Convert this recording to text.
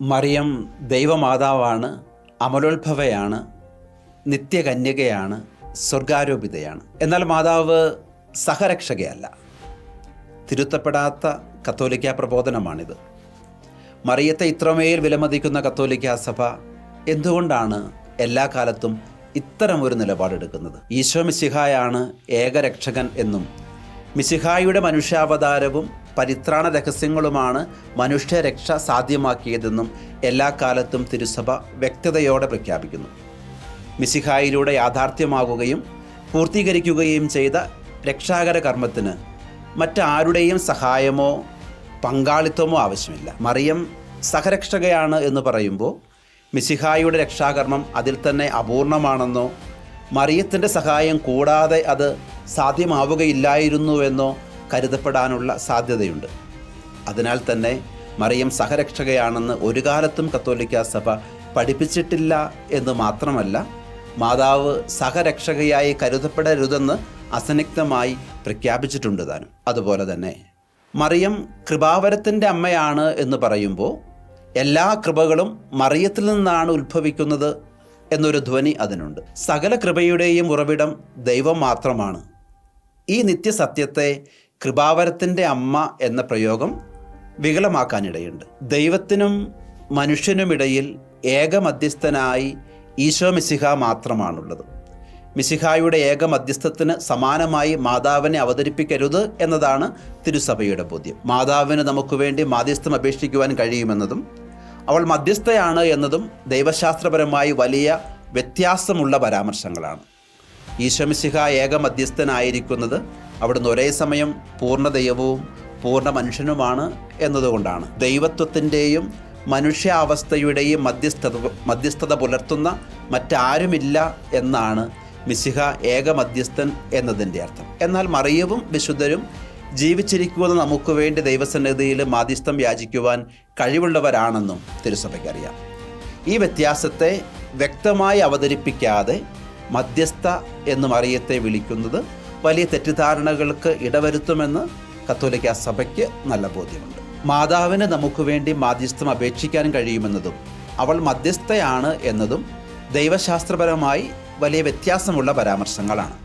മറിയം ദൈവമാതാവാണ്, അമലോത്ഭവയാണ്, നിത്യകന്യകയാണ്, സ്വർഗാരോപിതയാണ്. എന്നാൽ മാതാവ് സഹരക്ഷകയല്ല. തിരുത്തപ്പെടാത്ത കത്തോലിക്ക പ്രബോധനമാണിത്. മറിയത്തെ ഇത്രമേൽ വിലമതിക്കുന്ന കത്തോലിക്ക സഭ എന്തുകൊണ്ടാണ് എല്ലാ കാലത്തും ഇത്തരമൊരു നിലപാടെടുക്കുന്നത്? ഈശോ മിശിഹായാണ് ഏകരക്ഷകൻ എന്നും മിശിഹായുടെ മനുഷ്യാവതാരവും പരിത്രാണ രഹസ്യങ്ങളുമാണ് മനുഷ്യരക്ഷ സാധ്യമാക്കിയതെന്നും എല്ലാ കാലത്തും തിരുസഭ വ്യക്തതയോടെ പ്രഖ്യാപിക്കുന്നു. മിശിഹായിലൂടെ യാഥാർത്ഥ്യമാകുകയും പൂർത്തീകരിക്കുകയും ചെയ്ത രക്ഷാകര കർമ്മത്തിന് മറ്റാരുടെയും സഹായമോ പങ്കാളിത്തമോ ആവശ്യമില്ല. മറിയം സഹരക്ഷകയാണ് എന്ന് പറയുമ്പോൾ മിശിഹായുടെ രക്ഷാകർമ്മം അതിൽ തന്നെ അപൂർണമാണെന്നോ മറിയത്തിൻ്റെ സഹായം കൂടാതെ അത് സാധ്യമാവുകയില്ലായിരുന്നുവെന്നോ കരുതപ്പെടാനുള്ള സാധ്യതയുണ്ട്. അതിനാൽ തന്നെ മറിയം സഹരക്ഷകയാണെന്ന് ഒരു കാലത്തും കത്തോലിക്ക സഭ പഠിപ്പിച്ചിട്ടില്ല എന്ന് മാത്രമല്ല, മാതാവ് സഹരക്ഷകയായി കരുതപ്പെടരുതെന്ന് അസന്നിഗ്ധമായി പ്രഖ്യാപിച്ചിട്ടുണ്ട് താനും. അതുപോലെ തന്നെ മറിയം കൃപാവരത്തിൻ്റെ അമ്മയാണ് എന്ന് പറയുമ്പോൾ എല്ലാ കൃപകളും മറിയത്തിൽ നിന്നാണ് ഉത്ഭവിക്കുന്നത് എന്നൊരു ധ്വനി അതിനുണ്ട്. സകല കൃപയുടെയും ഉറവിടം ദൈവം മാത്രമാണ്. ഈ നിത്യസത്യത്തെ കൃപാവരത്തിൻ്റെ അമ്മ എന്ന പ്രയോഗം വികലമാക്കാനിടയുണ്ട്. ദൈവത്തിനും മനുഷ്യനുമിടയിൽ ഏകമധ്യസ്ഥനായി ഈശോ മിശിഹ മാത്രമാണുള്ളത്. മിശിഹായുടെ ഏകമധ്യസ്ഥത്തിന് സമാനമായി മാതാവിനെ അവതരിപ്പിക്കരുത് എന്നതാണ് തിരുസഭയുടെ ബോധ്യം. മാതാവിന് നമുക്ക് വേണ്ടി മാധ്യസ്ഥം അപേക്ഷിക്കുവാൻ കഴിയുമെന്നതും അവൾ മധ്യസ്ഥയാണ് എന്നതും ദൈവശാസ്ത്രപരമായി വലിയ വ്യത്യാസമുള്ള പരാമർശങ്ങളാണ്. ഈശോ മിശിഹ ഏകമധ്യസ്ഥനായിരിക്കുന്നത് അവിടുന്ന് ഒരേ സമയം പൂർണ്ണ ദൈവവും പൂർണ്ണ മനുഷ്യനുമാണ് എന്നതുകൊണ്ടാണ്. ദൈവത്വത്തിൻ്റെയും മനുഷ്യാവസ്ഥയുടെയും മധ്യസ്ഥത പുലർത്തുന്ന മറ്റാരുമില്ല എന്നാണ് മിശിഹ ഏകമധ്യസ്ഥൻ എന്നതിൻ്റെ അർത്ഥം. എന്നാൽ മറിയവും വിശുദ്ധരും ജീവിച്ചിരിക്കുന്ന നമുക്ക് വേണ്ടി ദൈവസന്നിധിയിൽ മാധ്യസ്ഥം യാചിക്കുവാൻ കഴിവുള്ളവരാണെന്നും തിരുസഭയ്ക്കറിയാം. ഈ വ്യത്യാസത്തെ വ്യക്തമായി അവതരിപ്പിക്കാതെ മധ്യസ്ഥ എന്ന് മറിയത്തെ വിളിക്കുന്നത് വലിയ തെറ്റിദ്ധാരണകൾക്ക് ഇടവരുത്തുമെന്ന് കത്തോലിക്ക സഭയ്ക്ക് നല്ല ബോധ്യമുണ്ട്. മാതാവിന് നമുക്ക് വേണ്ടി മാധ്യസ്ഥം അപേക്ഷിക്കാൻ കഴിയുമെന്നതും അവൾ മധ്യസ്ഥയാണ് എന്നതും ദൈവശാസ്ത്രപരമായി വലിയ വ്യത്യാസമുള്ള പരാമർശങ്ങളാണ്.